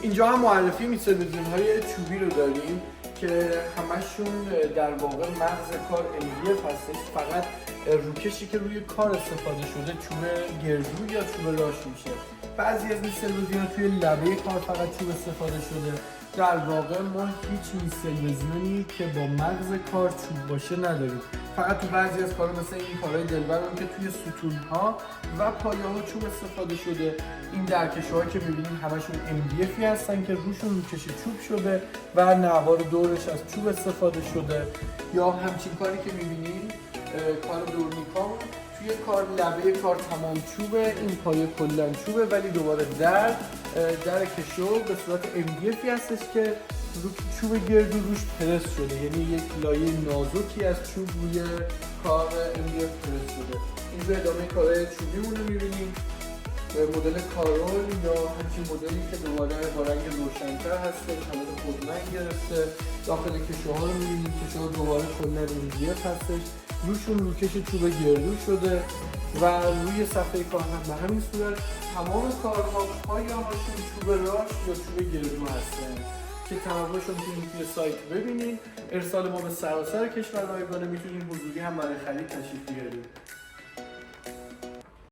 اینجا هم معرفی این تلویزیون‌های چوبی رو داریم که همشون در واقع مغز کار MDF هستش، فقط روکشی که روی کار استفاده شده چوب گردو یا چوب راش میشه. بعضی از این تلویزیون‌ها توی لبه کار فقط چوب استفاده شده. در واقع ما هیچ تلویزیونی که با مغز کار چوب باشه نداریم. فقط تو بعضی از کارها مثل این کارهای دلبرم که توی ستون‌ها و پایه‌ها چوب استفاده شده. این درکش‌ها که می‌بینید همشون MDF هستن که روشون روکش چوب شده و نوار دورش از چوب استفاده شده. یا همچین کاری که می‌بینید کار دورنیکا توی کار لبه کار تمام چوبه، این پایه کلا چوبه، ولی دوباره در کشو به صورت MDF هستش که رو چوب گردو روش پرس شده، یعنی یک لایه نازکی از چوب روی کار MDF پرس شده. این به ادامه کارهای چوبیمون رو می‌بینیم. مدل کارول یا همچین مدلی که دوباره با رنگ روشن‌تر هستش، حالت خودرنگ گرفته. داخل کشوها رو می‌بینیم، کشوها دوباره کلا MDF هستش، روشون روکش چوب گردو شده و روی صفحه کار هم به همین صورت تمام کارها پایه‌هاشون چوب راش یا چوب گردو هستن که تنوعشون میتونید توی سایت ببینید. ارسال ما به سراسر کشور رایگانه، میتونید حضوری هم برای خرید تشریف بیارید.